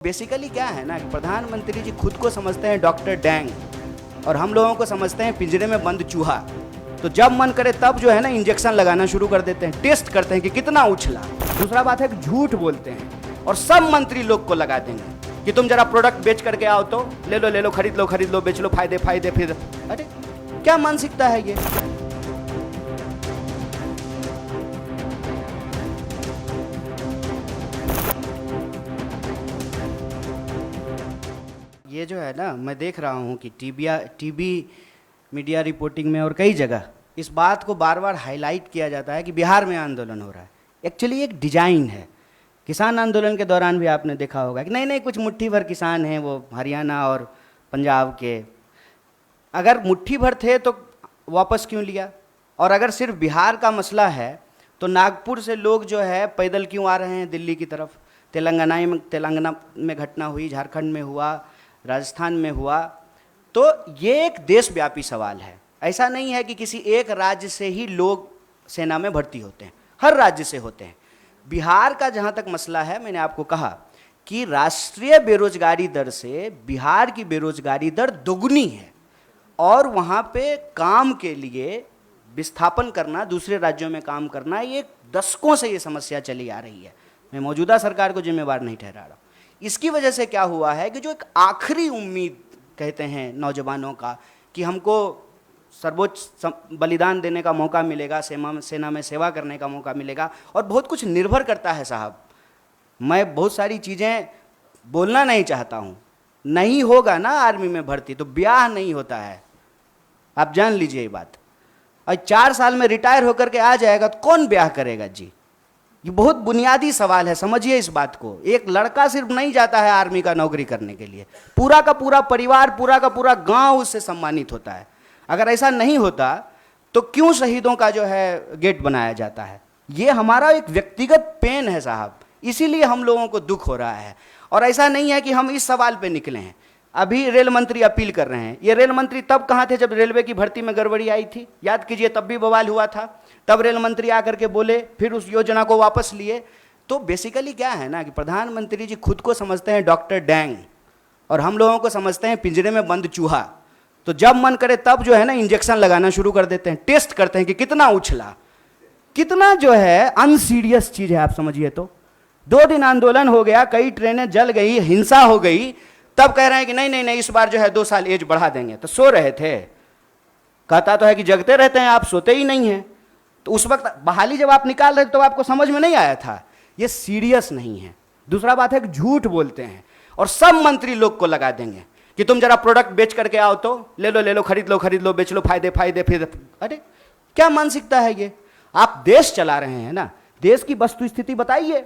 Basically क्या है ना कि प्रधानमंत्री जी खुद को समझते हैं डॉक्टर डैंग और हम लोगों को समझते हैं पिंजरे में बंद चूहा। तो जब मन करे तब जो है ना इंजेक्शन लगाना शुरू कर देते हैं, टेस्ट करते हैं कि कितना उछला। दूसरा बात है कि झूठ बोलते हैं और सब मंत्री लोग को लगा देंगे कि तुम जरा प्रोडक्ट बेच करके आओ तो ले लो खरीद लो बेच लो, फायदे। फिर अरे क्या मानसिकता है ये। ये जो है ना, मैं देख रहा हूँ कि टीवी मीडिया रिपोर्टिंग में और कई जगह इस बात को बार बार हाईलाइट किया जाता है कि बिहार में आंदोलन हो रहा है। एक्चुअली एक डिजाइन है। किसान आंदोलन के दौरान भी आपने देखा होगा कि नहीं कुछ मुट्ठी भर किसान हैं वो हरियाणा और पंजाब के। अगर मुट्ठी भर थे तो वापस क्यों लिया? और अगर सिर्फ बिहार का मसला है तो नागपुर से लोग जो है पैदल क्यों आ रहे हैं दिल्ली की तरफ? तेलंगाना में घटना हुई, झारखंड में हुआ, राजस्थान में हुआ। तो ये एक देशव्यापी सवाल है। ऐसा नहीं है कि किसी एक राज्य से ही लोग सेना में भर्ती होते हैं, हर राज्य से होते हैं। बिहार का जहाँ तक मसला है, मैंने आपको कहा कि राष्ट्रीय बेरोजगारी दर से बिहार की बेरोजगारी दर दोगुनी है और वहाँ पे काम के लिए विस्थापन करना, दूसरे राज्यों में काम करना, ये दशकों से ये समस्या चली आ रही है। मैं मौजूदा सरकार को जिम्मेवार नहीं ठहरा रहा। इसकी वजह से क्या हुआ है कि जो एक आखिरी उम्मीद कहते हैं नौजवानों का कि हमको सर्वोच्च बलिदान देने का मौका मिलेगा, सेना में सेवा करने का मौका मिलेगा, और बहुत कुछ निर्भर करता है साहब। मैं बहुत सारी चीज़ें बोलना नहीं चाहता हूँ। नहीं होगा ना आर्मी में भर्ती तो ब्याह नहीं होता है, आप जान लीजिए ये बात। और 4 साल में रिटायर होकर के आ जाएगा तो कौन ब्याह करेगा जी? ये बहुत बुनियादी सवाल है, समझिए इस बात को। एक लड़का सिर्फ नहीं जाता है आर्मी का नौकरी करने के लिए, पूरा का पूरा परिवार, पूरा का पूरा गांव उससे सम्मानित होता है। अगर ऐसा नहीं होता तो क्यों शहीदों का जो है गेट बनाया जाता है? ये हमारा एक व्यक्तिगत पेन है साहब, इसीलिए हम लोगों को दुख हो रहा है। और ऐसा नहीं है कि हम इस सवाल पे निकले हैं। अभी रेल मंत्री अपील कर रहे हैं। ये रेल मंत्री तब कहाँ थे जब रेलवे की भर्ती में गड़बड़ी आई थी? याद कीजिए, तब भी बवाल हुआ था। तब रेल मंत्री आकर के बोले, फिर उस योजना को वापस लिए। तो बेसिकली क्या है ना कि प्रधानमंत्री जी खुद को समझते हैं डॉक्टर डैंग और हम लोगों को समझते हैं पिंजरे में बंद चूहा। तो जब मन करे तब जो है ना इंजेक्शन लगाना शुरू कर देते हैं, टेस्ट करते हैं कि कितना उछला। कितना जो है अनसीरियस चीज है, आप समझिए। तो 2 दिन आंदोलन हो गया, कई ट्रेनें जल गई, हिंसा हो गई, तब कह रहे हैं कि नहीं इस बार जो है 2 साल एज बढ़ा देंगे। तो सो रहे थे। कहता तो है कि जगते रहते हैं आप, सोते ही नहीं हैं। तो उस वक्त बहाली जब आप निकाल रहे थे तो आपको समझ में नहीं आया था। ये सीरियस नहीं है। दूसरा बात है कि झूठ बोलते हैं और सब मंत्री लोग को लगा देंगे कि तुम जरा प्रोडक्ट बेच करके आओ तो ले लो खरीद लो बेच लो, फायदे। फिर अरे क्या मानसिकता है ये। आप देश चला रहे हैं ना, देश की वस्तु स्थिति बताइए।